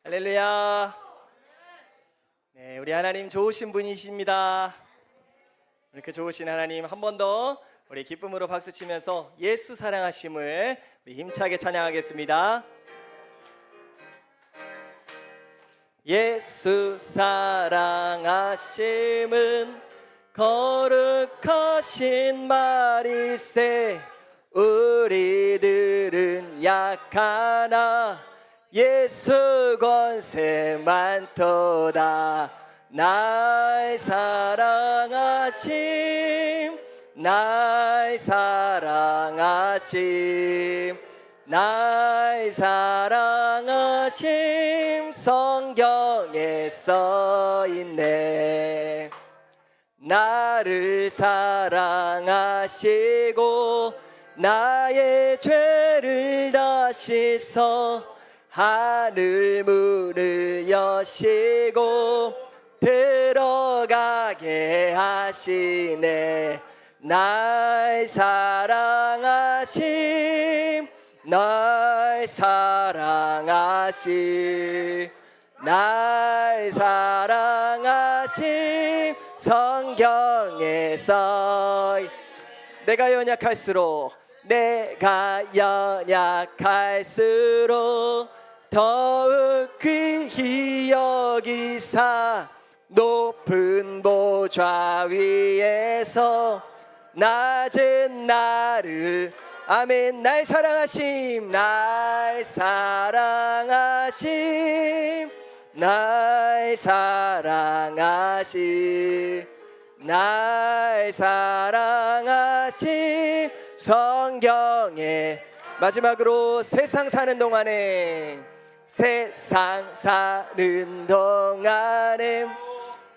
할렐루야. 네, 우리 하나님 좋으신 분이십니다. 이렇게 좋으신 하나님 한 번 더 우리 기쁨으로 박수 치면서 예수 사랑하심을 우리 힘차게 찬양하겠습니다. 예수 사랑하심은 거룩하신 말일세. 우리들은 약하나 예수 권세 많도다. 날 사랑하심, 날 사랑하심, 날 사랑하심 성경에 써있네. 나를 사랑하시고 나의 죄를 다 씻어 하늘 문을 여시고 들어가게 하시네. 날 사랑하심, 날 사랑하심, 날 사랑하심 성경에 써. 내가 연약할수록 더욱 귀히 여기사 높은 보좌 위에서 낮은 나를 아멘. 날 사랑하심, 날 사랑하심, 날 사랑하심, 날 사랑하심 성경에. 마지막으로 세상 사는 동안에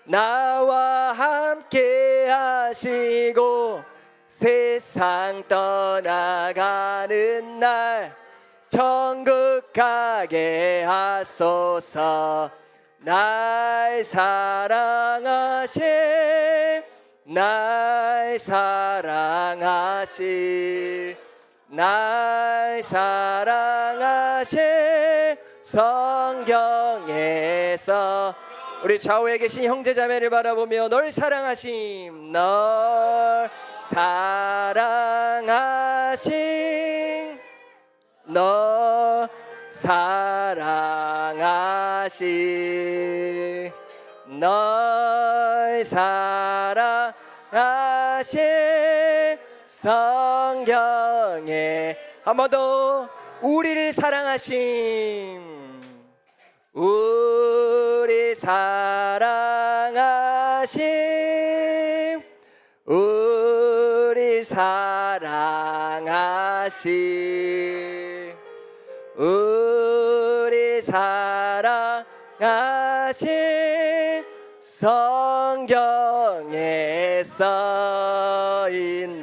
나와 함께 하시고 세상 떠나가는 날 천국 가게 하소서. 날 사랑하심, 날 사랑하심, 날 사랑하심 성경에서. 우리 좌우에 계신 형제자매를 바라보며 널 사랑하심, 널 사랑하심, 널 사랑하심, 널 사랑하심 성경에. 한 번 더. 우리를 사랑하심, 우리 사랑하심, 우리 사랑하심, 우리 사랑하심 성경에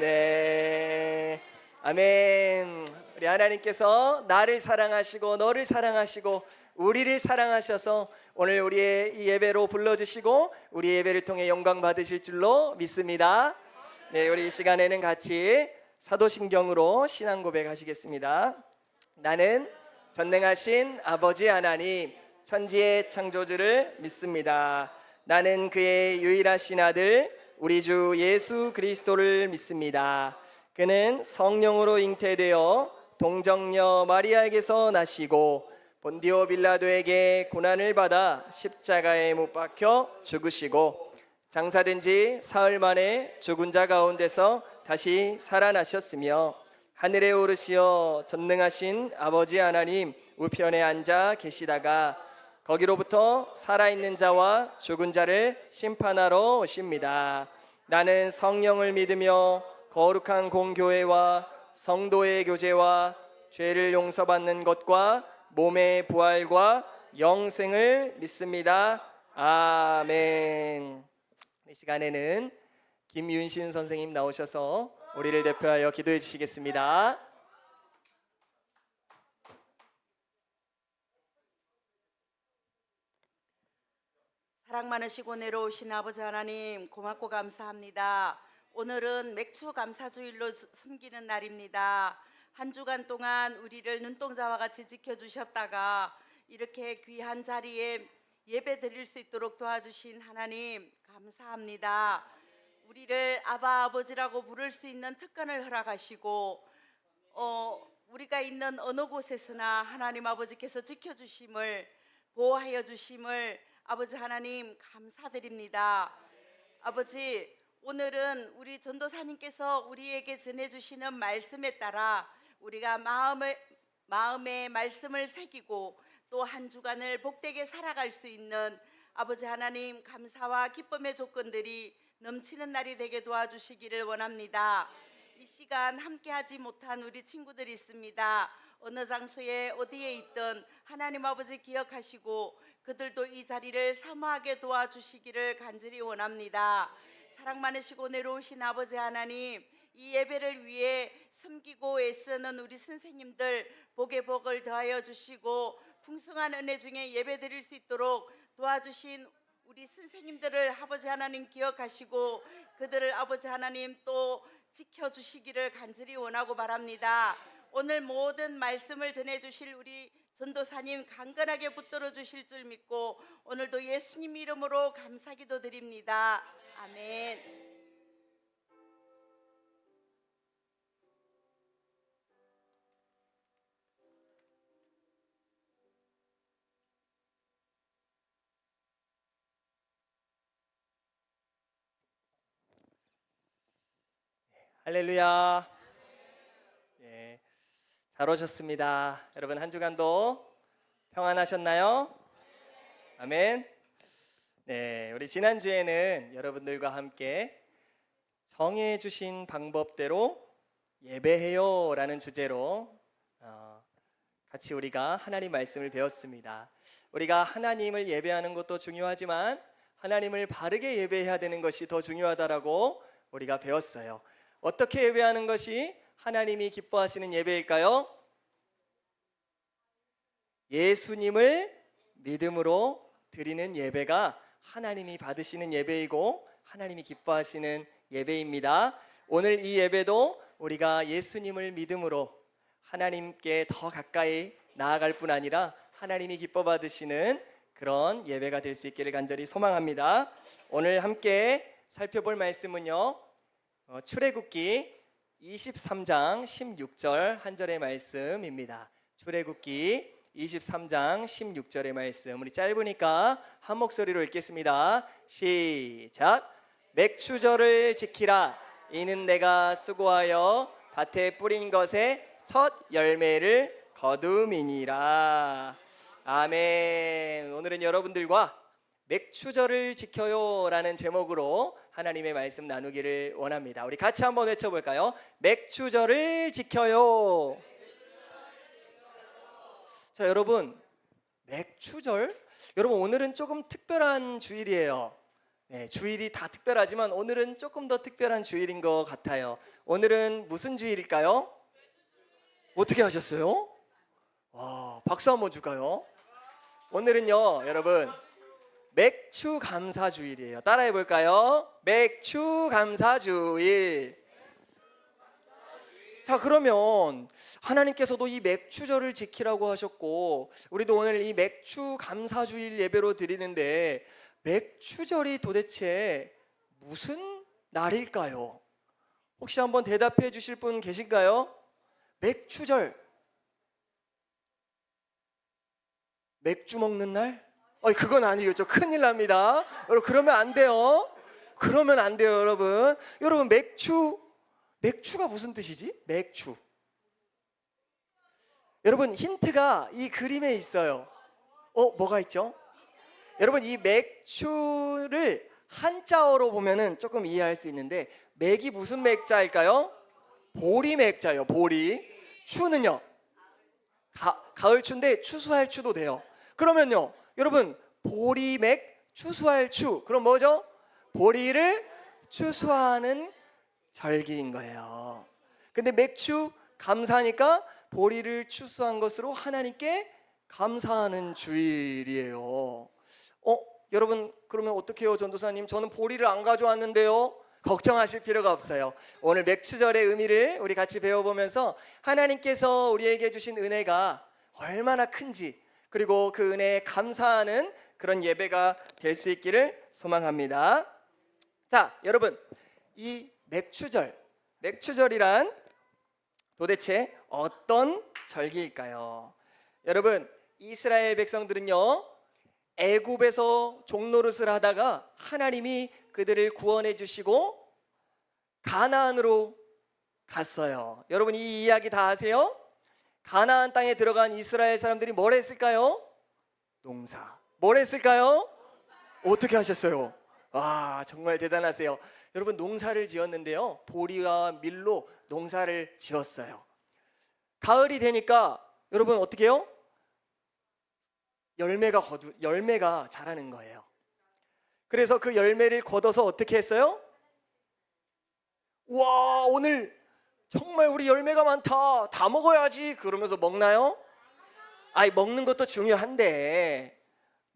써있네. 아멘. 우리 하나님께서 나를 사랑하시고 너를 사랑하시고 우리를 사랑하셔서 오늘 우리의 이 예배로 불러주시고 우리 예배를 통해 영광 받으실 줄로 믿습니다. 네, 우리 이 시간에는 같이 사도신경으로 신앙 고백하시겠습니다. 나는 전능하신 아버지 하나님 천지의 창조주를 믿습니다. 나는 그의 유일하신 아들 우리 주 예수 그리스도를 믿습니다. 그는 성령으로 잉태되어 동정녀 마리아에게서 나시고 본디오 빌라도에게 고난을 받아 십자가에 못 박혀 죽으시고 장사된 지 사흘 만에 죽은 자 가운데서 다시 살아나셨으며 하늘에 오르시어 전능하신 아버지 하나님 우편에 앉아 계시다가 거기로부터 살아있는 자와 죽은 자를 심판하러 오십니다. 나는 성령을 믿으며 거룩한 공교회와 성도의 교제와 죄를 용서받는 것과 몸의 부활과 영생을 믿습니다. 아멘. 이 시간에는 김윤신 선생님 나오셔서 우리를 대표하여 기도해 주시겠습니다. 사랑 많으시고 내려오신 아버지 하나님 고맙고 감사합니다. 오늘은 맥주 감사주일로 섬기는 날입니다. 한 주간 동안 우리를 눈동자와 같이 지켜주셨다가 이렇게 귀한 자리에 예배 드릴 수 있도록 도와주신 하나님 감사합니다. 우리를 아바 아버지라고 부를 수 있는 특권을 허락하시고 우리가 있는 어느 곳에서나 하나님 아버지께서 지켜주심을, 보호하여 주심을 아버지 하나님 감사드립니다. 아버지, 오늘은 우리 전도사님께서 우리에게 전해주시는 말씀에 따라 우리가 마음에 말씀을 새기고 또 한 주간을 복되게 살아갈 수 있는 아버지 하나님 감사와 기쁨의 조건들이 넘치는 날이 되게 도와주시기를 원합니다. 이 시간 함께하지 못한 우리 친구들이 있습니다. 어느 장소에 어디에 있든 하나님 아버지 기억하시고 그들도 이 자리를 사모하게 도와주시기를 간절히 원합니다. 사랑 많으시고 내려오신 아버지 하나님, 이 예배를 위해 섬기고 애쓰는 우리 선생님들 복에 복을 더하여 주시고 풍성한 은혜 중에 예배 드릴 수 있도록 도와주신 우리 선생님들을 아버지 하나님 기억하시고 그들을 아버지 하나님 또 지켜주시기를 간절히 원하고 바랍니다. 오늘 모든 말씀을 전해주실 우리 전도사님 강건하게 붙들어 주실 줄 믿고 오늘도 예수님 이름으로 감사기도 드립니다. 아멘. 할렐루야. 예, 잘 오셨습니다. 여러분 한 주간도 평안하셨나요? 아멘. 네, 우리 지난주에는 여러분들과 함께 정해 주신 방법대로 예배해요 라는 주제로 같이 우리가 하나님 말씀을 배웠습니다. 우리가 하나님을 예배하는 것도 중요하지만 하나님을 바르게 예배해야 되는 것이 더 중요하다라고 우리가 배웠어요. 어떻게 예배하는 것이 하나님이 기뻐하시는 예배일까요? 예수님을 믿음으로 드리는 예배가 하나님이 받으시는 예배이고 하나님이 기뻐하시는 예배입니다. 오늘 이 예배도 우리가 예수님을 믿음으로 하나님께 더 가까이 나아갈 뿐 아니라 하나님이 기뻐 받으시는 그런 예배가 될 수 있기를 간절히 소망합니다. 오늘 함께 살펴볼 말씀은요, 출애굽기 23장 16절 한 절의 말씀입니다. 출애굽기 23장 16절의 말씀, 우리 짧으니까 한 목소리로 읽겠습니다. 시작. 맥추절을 지키라. 이는 내가 수고하여 밭에 뿌린 것의 첫 열매를 거둠이니라. 아멘. 오늘은 여러분들과 맥추절을 지켜요 라는 제목으로 하나님의 말씀 나누기를 원합니다. 우리 같이 한번 외쳐볼까요? 맥추절을 지켜요. 자, 여러분, 맥추절? 여러분, 오늘은 조금 특별한 주일이에요. 네, 주일이 다 특별하지만 오늘은 조금 더 특별한 주일인 것 같아요. 오늘은 무슨 주일일까요? 어떻게 하셨어요? 와, 박수 한번 줄까요? 오늘은요, 여러분, 맥추 감사주일이에요. 따라해 볼까요? 맥추 감사주일. 자, 그러면 하나님께서도 이 맥추절을 지키라고 하셨고 우리도 오늘 이 맥추 감사주일 예배로 드리는데 맥추절이 도대체 무슨 날일까요? 혹시 한번 대답해 주실 분 계신가요? 맥추절, 맥주 먹는 날? 그건 아니겠죠. 큰일 납니다. 여러분, 그러면 안 돼요. 그러면 안 돼요, 여러분. 여러분, 맥주가 무슨 뜻이지? 맥주. 여러분, 힌트가 이 그림에 있어요. 뭐가 있죠? 여러분, 이 맥주를 한자어로 보면은 조금 이해할 수 있는데 맥이 무슨 맥자일까요? 보리 맥자예요. 보리. 추는요? 가을 추인데 추수할 추도 돼요. 그러면요, 여러분, 보리맥 추수할 추, 그럼 뭐죠? 보리를 추수하는 절기인 거예요. 근데 맥추 감사하니까 보리를 추수한 것으로 하나님께 감사하는 주일이에요. 여러분, 그러면 어떻게 해요, 전도사님? 저는 보리를 안 가져왔는데요. 걱정하실 필요가 없어요. 오늘 맥추절의 의미를 우리 같이 배워보면서 하나님께서 우리에게 주신 은혜가 얼마나 큰지, 그리고 그 은혜에 감사하는 그런 예배가 될 수 있기를 소망합니다. 자, 여러분, 이 맥추절이란 도대체 어떤 절기일까요? 여러분, 이스라엘 백성들은요, 애굽에서 종노릇을 하다가 하나님이 그들을 구원해 주시고 가나안으로 갔어요. 여러분, 이 이야기 다 아세요? 가나안 땅에 들어간 이스라엘 사람들이 뭘 했을까요? 농사. 뭘 했을까요? 어떻게 하셨어요? 와, 정말 대단하세요. 여러분, 농사를 지었는데요, 보리와 밀로 농사를 지었어요. 가을이 되니까 여러분 어떻게 해요? 열매가 자라는 거예요. 그래서 그 열매를 걷어서 어떻게 했어요? 와, 오늘 정말 우리 열매가 많다, 다 먹어야지 그러면서 먹나요? 아이, 먹는 것도 중요한데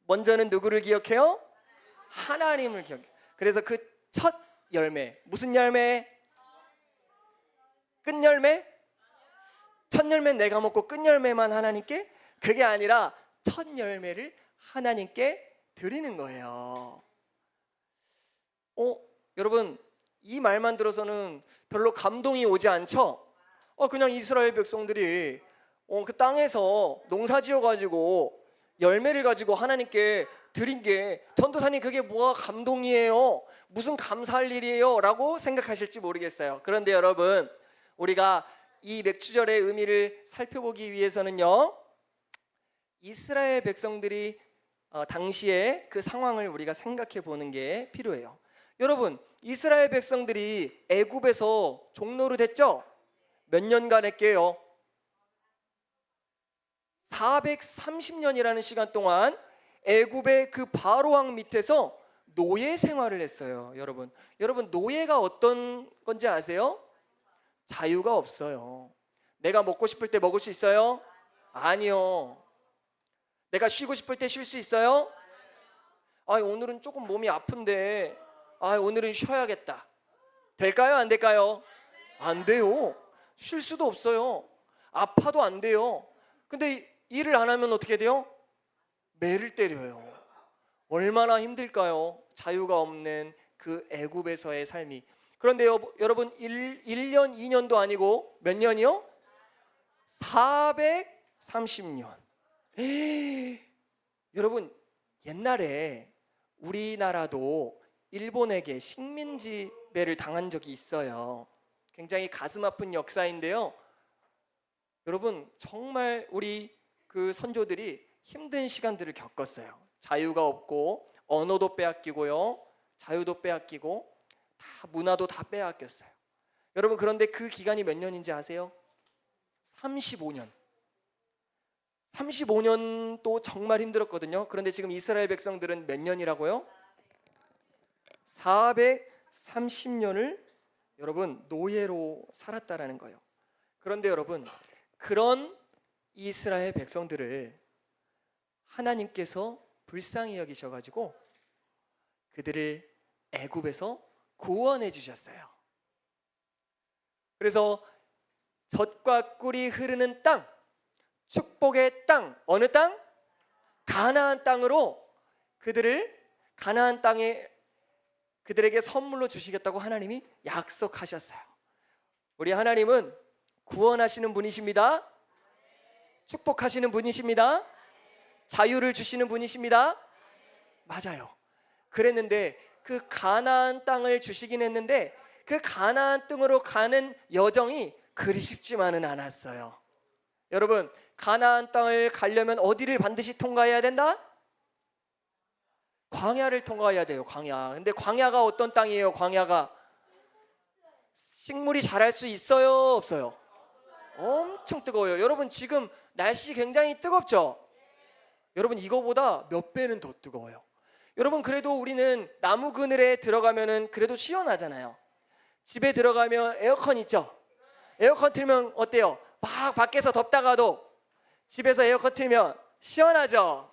먼저는 누구를 기억해요? 하나님을 기억해요. 그래서 그 첫 열매, 무슨 열매? 끝열매? 첫 열매는 내가 먹고 끝열매만 하나님께? 그게 아니라 첫 열매를 하나님께 드리는 거예요. 여러분, 이 말만 들어서는 별로 감동이 오지 않죠? 그냥 이스라엘 백성들이 그 땅에서 농사 지어가지고 열매를 가지고 하나님께 드린 게, 전도사님 그게 뭐가 감동이에요? 무슨 감사할 일이에요? 라고 생각하실지 모르겠어요. 그런데 여러분, 우리가 이 맥추절의 의미를 살펴보기 위해서는요, 이스라엘 백성들이 당시에 그 상황을 우리가 생각해 보는 게 필요해요. 여러분, 이스라엘 백성들이 애굽에서 종노릇 했죠? 몇 년간 했게요? 430년이라는 시간 동안 애굽의 그 바로 왕 밑에서 노예 생활을 했어요. 여러분, 노예가 어떤 건지 아세요? 자유가 없어요. 내가 먹고 싶을 때 먹을 수 있어요? 아니요. 내가 쉬고 싶을 때 쉴 수 있어요? 오늘은 조금 몸이 아픈데 오늘은 쉬어야겠다. 될까요? 안 될까요? 안 돼요. 쉴 수도 없어요. 아파도 안 돼요. 근데 일을 안 하면 어떻게 돼요? 매를 때려요. 얼마나 힘들까요? 자유가 없는 그 애굽에서의 삶이. 그런데 여러분, 1년 2년도 아니고 몇 년이요? 430년. 여러분, 옛날에 우리나라도 일본에게 식민지배를 당한 적이 있어요. 굉장히 가슴 아픈 역사인데요, 여러분, 정말 우리 그 선조들이 힘든 시간들을 겪었어요. 자유가 없고 언어도 빼앗기고요, 자유도 빼앗기고 다 문화도 다 빼앗겼어요. 여러분, 그런데 그 기간이 몇 년인지 아세요? 35년. 35년도 정말 힘들었거든요. 그런데 지금 이스라엘 백성들은 몇 년이라고요? 430년을 여러분 노예로 살았다라는 거예요. 그런데 여러분, 그런 이스라엘 백성들을 하나님께서 불쌍히 여기셔가지고 그들을 애굽에서 구원해 주셨어요. 그래서 젖과 꿀이 흐르는 땅, 축복의 땅, 어느 땅? 가나안 땅으로 가나안 땅에 그들에게 선물로 주시겠다고 하나님이 약속하셨어요. 우리 하나님은 구원하시는 분이십니다. 축복하시는 분이십니다. 자유를 주시는 분이십니다. 맞아요. 그랬는데 그 가나안 땅을 주시긴 했는데 그 가나안 땅으로 가는 여정이 그리 쉽지만은 않았어요. 여러분, 가나안 땅을 가려면 어디를 반드시 통과해야 된다? 광야를 통과해야 돼요. 광야. 근데 광야가 어떤 땅이에요? 광야가 식물이 자랄 수 있어요? 없어요? 엄청 뜨거워요. 여러분, 지금 날씨 굉장히 뜨겁죠? 여러분, 이거보다 몇 배는 더 뜨거워요. 여러분, 그래도 우리는 나무 그늘에 들어가면은 그래도 시원하잖아요. 집에 들어가면 에어컨 있죠? 에어컨 틀면 어때요? 막 밖에서 덥다가도 집에서 에어컨 틀면 시원하죠?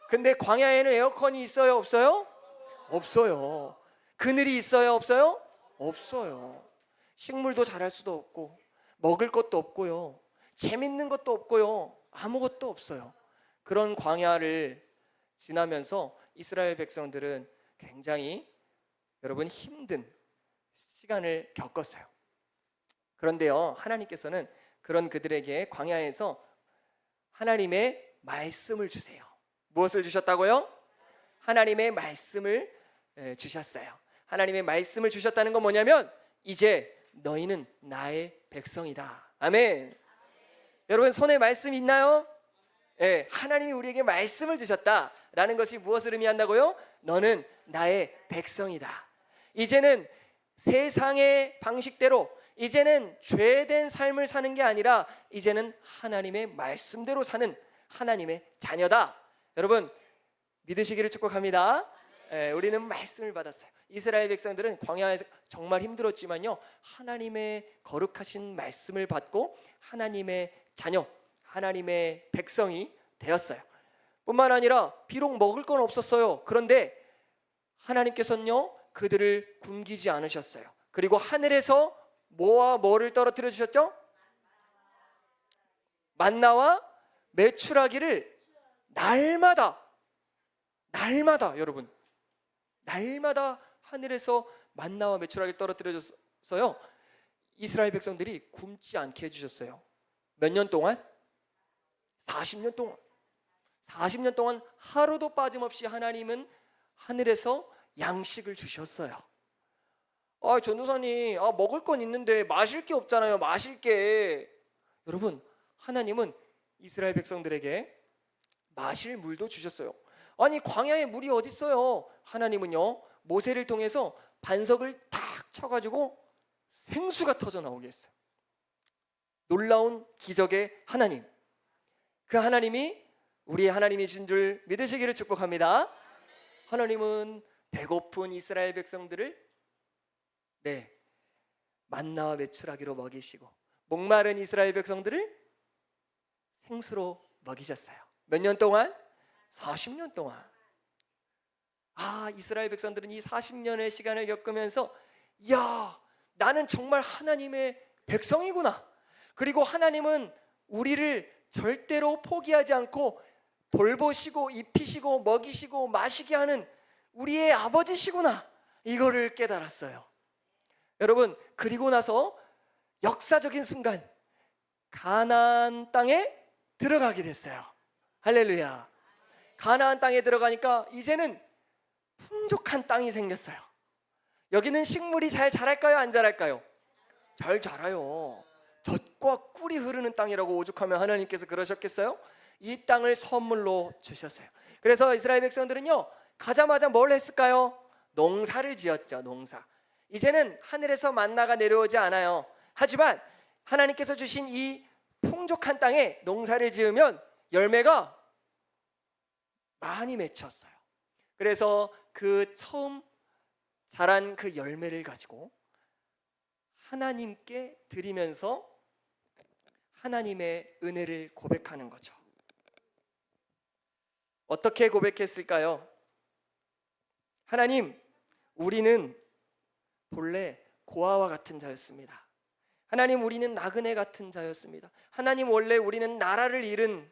근데 광야에는 에어컨이 있어요? 없어요? 없어요. 그늘이 있어요? 없어요? 없어요. 식물도 자랄 수도 없고 먹을 것도 없고요, 재밌는 것도 없고요, 아무것도 없어요. 그런 광야를 지나면서 이스라엘 백성들은 굉장히 여러분 힘든 시간을 겪었어요. 그런데요, 하나님께서는 그런 그들에게 광야에서 하나님의 말씀을 주세요. 무엇을 주셨다고요? 하나님의 말씀을 주셨어요. 하나님의 말씀을 주셨다는 건 뭐냐면 이제 너희는 나의 백성이다. 아멘. 여러분 손에 말씀 있나요? 네, 하나님이 우리에게 말씀을 주셨다라는 것이 무엇을 의미한다고요? 너는 나의 백성이다. 이제는 세상의 방식대로, 이제는 죄된 삶을 사는 게 아니라 이제는 하나님의 말씀대로 사는 하나님의 자녀다. 여러분 믿으시기를 축복합니다. 우리는 말씀을 받았어요. 이스라엘 백성들은 광야에서 정말 힘들었지만요, 하나님의 거룩하신 말씀을 받고 하나님의 자녀, 하나님의 백성이 되었어요. 뿐만 아니라 비록 먹을 건 없었어요. 그런데 하나님께서는요 그들을 굶기지 않으셨어요. 그리고 하늘에서 뭐와 뭐를 떨어뜨려 주셨죠? 만나와 메추라기를 날마다 여러분, 날마다 하늘에서 만나와 메추라기를 떨어뜨려 줬어요. 이스라엘 백성들이 굶지 않게 해주셨어요. 몇 년 동안? 40년 동안. 40년 동안 하루도 빠짐없이 하나님은 하늘에서 양식을 주셨어요. 전도사님, 먹을 건 있는데 마실 게 없잖아요. 마실 게. 여러분, 하나님은 이스라엘 백성들에게 마실 물도 주셨어요. 아니 광야에 물이 어디 있어요? 하나님은요 모세를 통해서 반석을 탁 쳐가지고 생수가 터져 나오게 했어요. 놀라운 기적의 하나님, 그 하나님이 우리의 하나님이신 줄 믿으시기를 축복합니다. 하나님은 배고픈 이스라엘 백성들을 만나와 메추라기로 먹이시고 목마른 이스라엘 백성들을 생수로 먹이셨어요. 몇 년 동안? 40년 동안. 이스라엘 백성들은 이 40년의 시간을 겪으면서 나는 정말 하나님의 백성이구나. 그리고 하나님은 우리를 절대로 포기하지 않고 돌보시고 입히시고 먹이시고 마시게 하는 우리의 아버지시구나. 이거를 깨달았어요. 여러분, 그리고 나서 역사적인 순간 가나안 땅에 들어가게 됐어요. 할렐루야. 가나안 땅에 들어가니까 이제는 풍족한 땅이 생겼어요. 여기는 식물이 잘 자랄까요? 안 자랄까요? 잘 자라요. 젖과 꿀이 흐르는 땅이라고 오죽하면 하나님께서 그러셨겠어요? 이 땅을 선물로 주셨어요. 그래서 이스라엘 백성들은요 가자마자 뭘 했을까요? 농사를 지었죠. 농사. 이제는 하늘에서 만나가 내려오지 않아요. 하지만 하나님께서 주신 이 풍족한 땅에 농사를 지으면 열매가 많이 맺혔어요. 그래서 그 처음 자란 그 열매를 가지고 하나님께 드리면서 하나님의 은혜를 고백하는 거죠. 어떻게 고백했을까요? 하나님, 우리는 본래 고아와 같은 자였습니다. 하나님, 우리는 나그네 같은 자였습니다. 하나님, 원래 우리는 나라를 잃은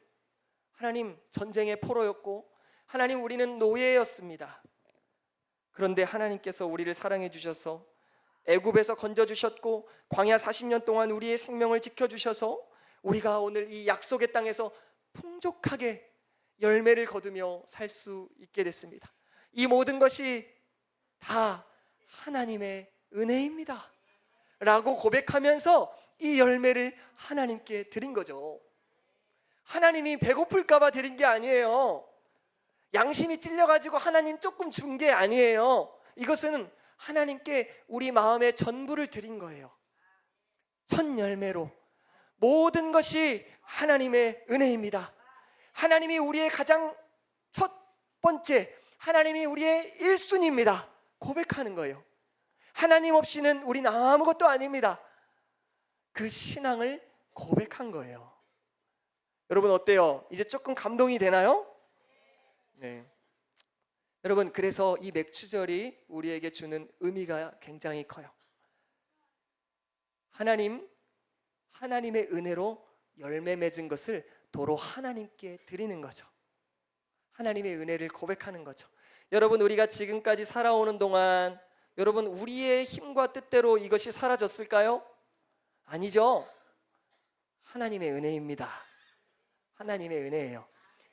하나님 전쟁의 포로였고 하나님, 우리는 노예였습니다. 그런데 하나님께서 우리를 사랑해 주셔서 애굽에서 건져 주셨고 광야 40년 동안 우리의 생명을 지켜 주셔서 우리가 오늘 이 약속의 땅에서 풍족하게 열매를 거두며 살 수 있게 됐습니다. 이 모든 것이 다 하나님의 은혜입니다 라고 고백하면서 이 열매를 하나님께 드린 거죠. 하나님이 배고플까 봐 드린 게 아니에요. 양심이 찔려가지고 하나님 조금 준 게 아니에요. 이것은 하나님께 우리 마음의 전부를 드린 거예요. 첫 열매로. 모든 것이 하나님의 은혜입니다. 하나님이 우리의 가장 첫 번째, 하나님이 우리의 1순위입니다 고백하는 거예요. 하나님 없이는 우리는 아무것도 아닙니다. 그 신앙을 고백한 거예요. 여러분 어때요? 이제 조금 감동이 되나요? 네. 여러분, 그래서 이 맥추절이 우리에게 주는 의미가 굉장히 커요. 하나님의 은혜로 열매 맺은 것을 도로 하나님께 드리는 거죠. 하나님의 은혜를 고백하는 거죠. 여러분, 우리가 지금까지 살아오는 동안 여러분, 우리의 힘과 뜻대로 이것이 사라졌을까요? 아니죠. 하나님의 은혜입니다. 하나님의 은혜예요.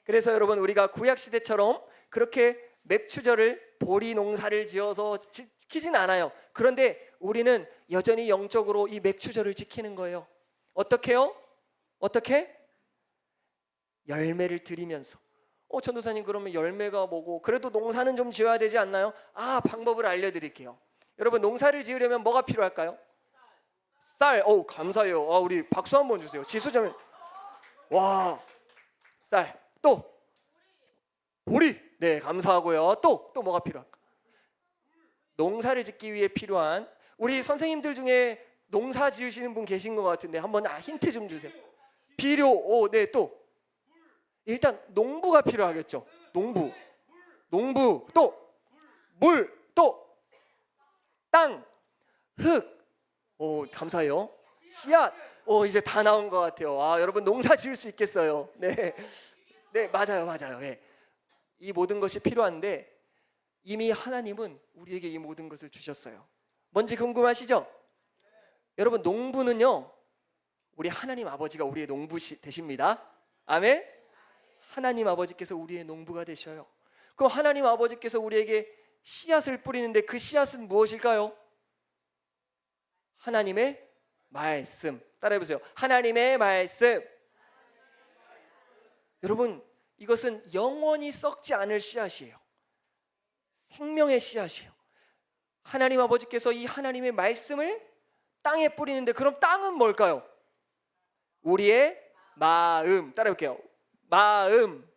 그래서 여러분, 우리가 구약시대처럼 그렇게 맥추절을 보리 농사를 지어서 지키진 않아요. 그런데 우리는 여전히 영적으로 이 맥추절을 지키는 거예요. 어떻게요? 어떻게? 열매를 드리면서. 전도사님, 그러면 열매가 뭐고? 그래도 농사는 좀 지어야 되지 않나요? 방법을 알려드릴게요. 여러분, 농사를 지으려면 뭐가 필요할까요? 쌀. 감사해요. 우리 박수 한번 주세요. 지수자면. 와, 쌀. 또 보리. 네, 감사하고요. 또 뭐가 필요할까? 농사를 짓기 위해 필요한, 우리 선생님들 중에 농사 지으시는 분 계신 것 같은데 한번 힌트 좀 주세요. 비료. 네, 또 일단 농부가 필요하겠죠. 농부. 또 물. 또 땅. 흙. 감사해요. 씨앗. 이제 다 나온 것 같아요. 여러분, 농사 지을 수 있겠어요. 네, 맞아요. 네. 이 모든 것이 필요한데 이미 하나님은 우리에게 이 모든 것을 주셨어요. 뭔지 궁금하시죠? 여러분, 농부는요, 우리 하나님 아버지가 우리의 농부 되십니다. 아멘. 하나님 아버지께서 우리의 농부가 되셔요. 그럼 하나님 아버지께서 우리에게 씨앗을 뿌리는데 그 씨앗은 무엇일까요? 하나님의 말씀. 따라해보세요. 하나님의 말씀. 여러분, 이것은 영원히 썩지 않을 씨앗이에요. 생명의 씨앗이에요. 하나님 아버지께서 이 하나님의 말씀을 땅에 뿌리는데, 그럼 땅은 뭘까요? 우리의 마음. 따라해볼게요. 마음.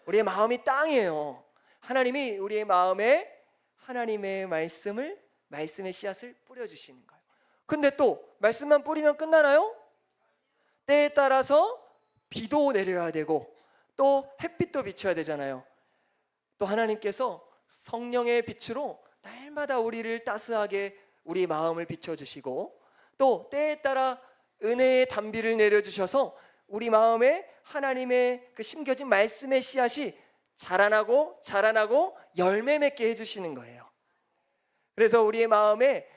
우리의 마음이 땅이에요. 하나님이 우리의 마음에 하나님의 말씀의 씨앗을 뿌려주시는 거예요. 근데 또 말씀만 뿌리면 끝나나요? 때에 따라서 비도 내려야 되고 또 햇빛도 비춰야 되잖아요. 또 하나님께서 성령의 빛으로 날마다 우리를 따스하게 우리 마음을 비춰주시고, 또 때에 따라 은혜의 단비를 내려주셔서 우리 마음에 하나님의 그 심겨진 말씀의 씨앗이 자라나고 열매 맺게 해주시는 거예요. 그래서 우리의 마음에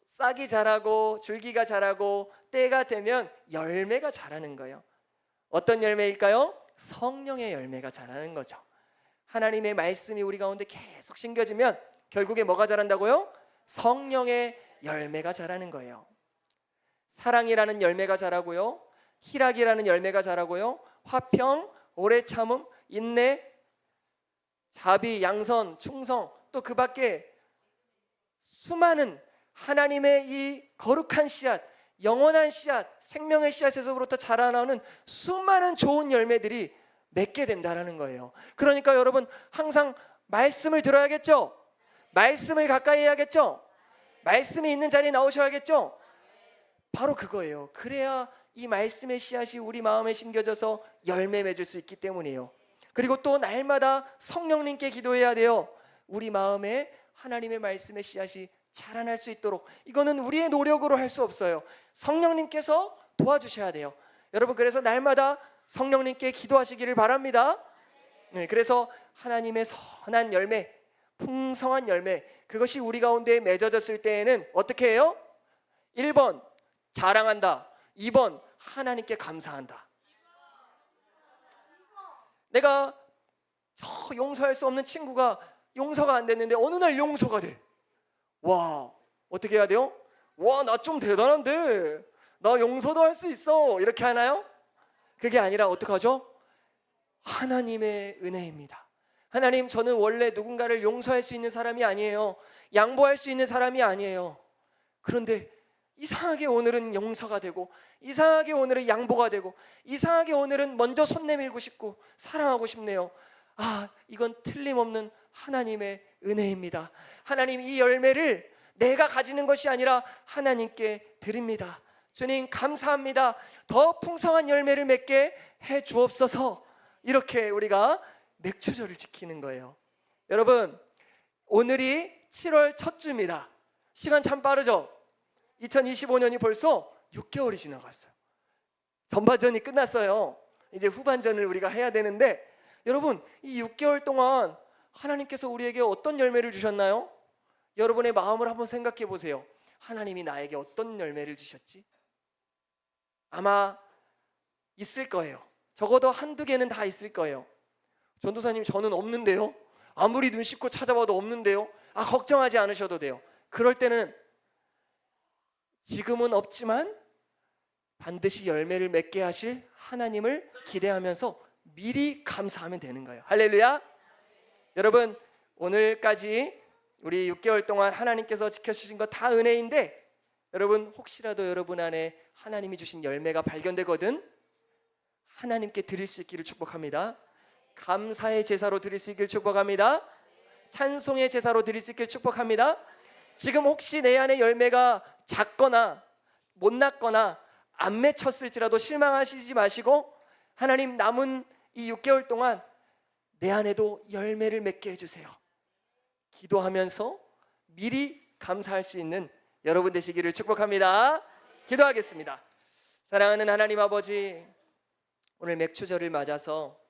싹이 자라고 줄기가 자라고 때가 되면 열매가 자라는 거예요. 어떤 열매일까요? 성령의 열매가 자라는 거죠. 하나님의 말씀이 우리 가운데 계속 심겨지면 결국에 뭐가 자란다고요? 성령의 열매가 자라는 거예요. 사랑이라는 열매가 자라고요, 희락이라는 열매가 자라고요, 화평, 오래 참음, 인내, 자비, 양선, 충성, 또 그 밖에 수많은 하나님의 이 거룩한 씨앗, 영원한 씨앗, 생명의 씨앗에서부터 자라나오는 수많은 좋은 열매들이 맺게 된다는 거예요. 그러니까 여러분, 항상 말씀을 들어야겠죠? 말씀을 가까이 해야겠죠? 말씀이 있는 자리에 나오셔야겠죠? 바로 그거예요. 그래야 이 말씀의 씨앗이 우리 마음에 심겨져서 열매 맺을 수 있기 때문이에요. 그리고 또 날마다 성령님께 기도해야 돼요. 우리 마음에 하나님의 말씀의 씨앗이 자라날 수 있도록. 이거는 우리의 노력으로 할 수 없어요. 성령님께서 도와주셔야 돼요. 여러분, 그래서 날마다 성령님께 기도하시기를 바랍니다. 네, 그래서 하나님의 선한 열매, 풍성한 열매, 그것이 우리 가운데 맺어졌을 때에는 어떻게 해요? 1번 자랑한다, 2번 하나님께 감사한다. 내가 저 용서할 수 없는 친구가 용서가 안 됐는데 어느 날 용서가 돼. 와, 어떻게 해야 돼요? 와, 나 좀 대단한데, 나 용서도 할 수 있어, 이렇게 하나요? 그게 아니라 어떡하죠? 하나님의 은혜입니다. 하나님, 저는 원래 누군가를 용서할 수 있는 사람이 아니에요. 양보할 수 있는 사람이 아니에요. 그런데 이상하게 오늘은 용서가 되고, 이상하게 오늘은 양보가 되고, 이상하게 오늘은 먼저 손 내밀고 싶고 사랑하고 싶네요. 이건 틀림없는 하나님의 은혜입니다. 하나님, 이 열매를 내가 가지는 것이 아니라 하나님께 드립니다. 주님, 감사합니다. 더 풍성한 열매를 맺게 해 주옵소서. 이렇게 우리가 맥추절을 지키는 거예요. 여러분, 오늘이 7월 첫 주입니다. 시간 참 빠르죠? 2025년이 벌써 6개월이 지나갔어요. 전반전이 끝났어요. 이제 후반전을 우리가 해야 되는데, 여러분, 이 6개월 동안 하나님께서 우리에게 어떤 열매를 주셨나요? 여러분의 마음을 한번 생각해 보세요. 하나님이 나에게 어떤 열매를 주셨지? 아마 있을 거예요. 적어도 한두 개는 다 있을 거예요. 전도사님, 저는 없는데요? 아무리 눈 씻고 찾아봐도 없는데요? 걱정하지 않으셔도 돼요. 그럴 때는 지금은 없지만 반드시 열매를 맺게 하실 하나님을 기대하면서 미리 감사하면 되는 거예요. 할렐루야. 여러분, 오늘까지 우리 6개월 동안 하나님께서 지켜주신 거 다 은혜인데, 여러분 혹시라도 여러분 안에 하나님이 주신 열매가 발견되거든 하나님께 드릴 수 있기를 축복합니다. 감사의 제사로 드릴 수 있기를 축복합니다. 찬송의 제사로 드릴 수 있기를 축복합니다. 지금 혹시 내 안에 열매가 작거나 못 났거나 안 맺혔을지라도 실망하시지 마시고, 하나님 남은 이 6개월 동안 내 안에도 열매를 맺게 해주세요. 기도하면서 미리 감사할 수 있는 여러분 되시기를 축복합니다. 기도하겠습니다. 사랑하는 하나님 아버지, 오늘 맥주절을 맞아서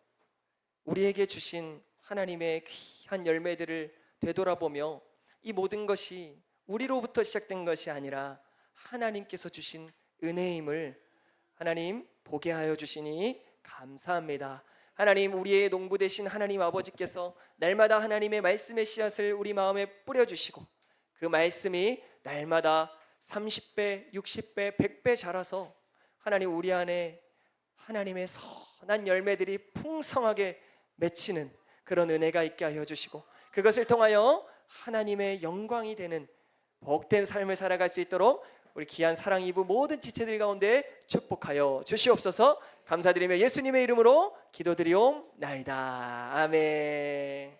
우리에게 주신 하나님의 귀한 열매들을 되돌아보며 이 모든 것이 우리로부터 시작된 것이 아니라 하나님께서 주신 은혜임을 하나님 보게 하여 주시니 감사합니다. 하나님, 우리의 농부 되신 하나님 아버지께서 날마다 하나님의 말씀의 씨앗을 우리 마음에 뿌려주시고 그 말씀이 날마다 30배, 60배, 100배 자라서 하나님 우리 안에 하나님의 선한 열매들이 풍성하게 맺히는 그런 은혜가 있게 하여 주시고, 그것을 통하여 하나님의 영광이 되는 복된 삶을 살아갈 수 있도록 우리 귀한 사랑 이부 모든 지체들 가운데 축복하여 주시옵소서. 감사드리며 예수님의 이름으로 기도드리옵나이다. 아멘.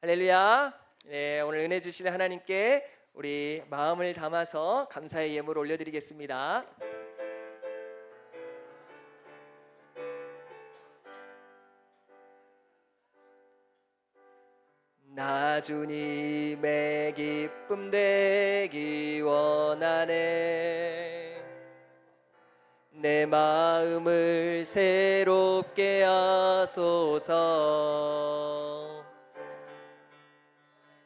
할렐루야. 네, 오늘 은혜 주시는 하나님께 우리 마음을 담아서 감사의 예물을 올려드리겠습니다. 나 주님의 기쁨 되기 원하네. 내 마음을 새롭게 하소서.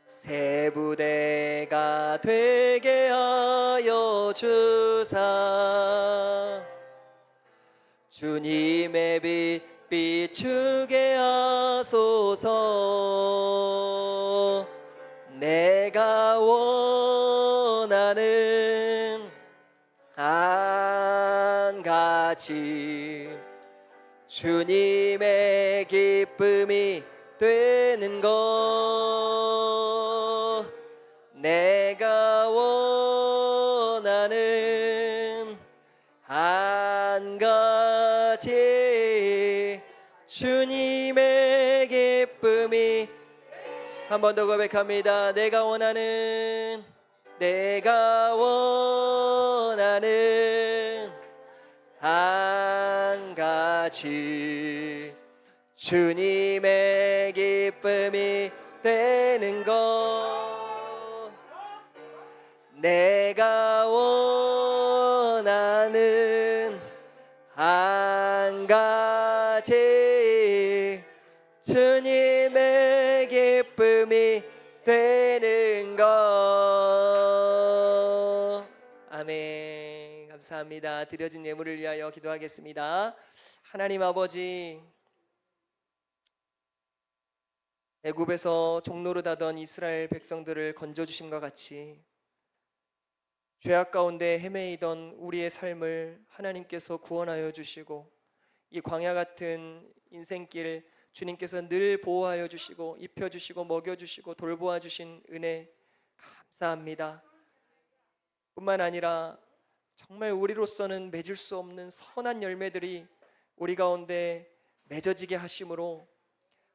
새 부대가 되게 하여 주사 주님의 빛 비추게 하소서. 내가 원하는 한 가지 주님의 기쁨이 되는 것. 내가 원하는 한 가지 주님의 기쁨이. 한 번 더 고백합니다. 내가 원하는 한 가지 주님의 기쁨이 되는 것. 내가 원하는 한 가지 주님의 기쁨이 되는 것. 아멘. 감사합니다. 드려진 예물을 위하여 기도하겠습니다. 하나님 아버지, 애굽에서 종노릇하던 이스라엘 백성들을 건져주심과 같이 죄악 가운데 헤매이던 우리의 삶을 하나님께서 구원하여 주시고 이 광야 같은 인생길 주님께서 늘 보호하여 주시고 입혀주시고 먹여주시고 돌보아 주신 은혜 감사합니다. 뿐만 아니라 정말 우리로서는 맺을 수 없는 선한 열매들이 우리 가운데 맺어지게 하심으로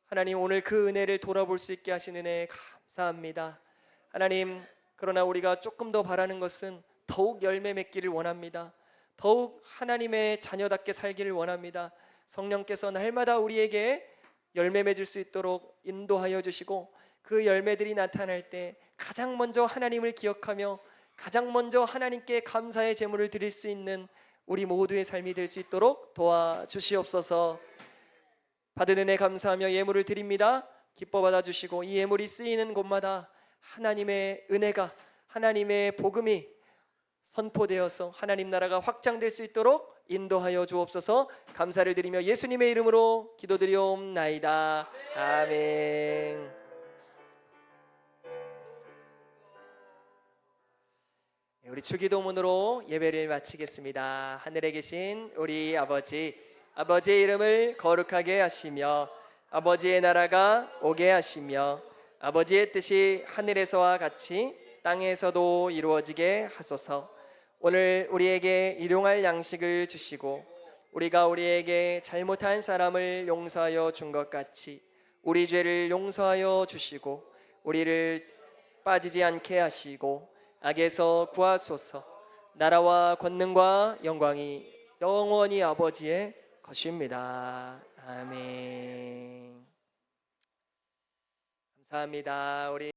하나님, 오늘 그 은혜를 돌아볼 수 있게 하신 은혜 감사합니다. 하나님, 그러나 우리가 조금 더 바라는 것은 더욱 열매 맺기를 원합니다. 더욱 하나님의 자녀답게 살기를 원합니다. 성령께서 날마다 우리에게 열매 맺을 수 있도록 인도하여 주시고 그 열매들이 나타날 때 가장 먼저 하나님을 기억하며 가장 먼저 하나님께 감사의 제물을 드릴 수 있는 우리 모두의 삶이 될 수 있도록 도와주시옵소서. 받은 은혜 감사하며 예물을 드립니다. 기뻐 받아주시고 이 예물이 쓰이는 곳마다 하나님의 은혜가, 하나님의 복음이 선포되어서 하나님 나라가 확장될 수 있도록 인도하여 주옵소서. 감사를 드리며 예수님의 이름으로 기도드리옵나이다. 아멘. 우리 주기도문으로 예배를 마치겠습니다. 하늘에 계신 우리 아버지, 아버지의 이름을 거룩하게 하시며 아버지의 나라가 오게 하시며 아버지의 뜻이 하늘에서와 같이 땅에서도 이루어지게 하소서. 오늘 우리에게 일용할 양식을 주시고 우리가 우리에게 잘못한 사람을 용서하여 준 것 같이 우리 죄를 용서하여 주시고 우리를 빠지지 않게 하시고 악에서 구하소서. 나라와 권능과 영광이 영원히 아버지의 것입니다. 아멘. 감사합니다. 우리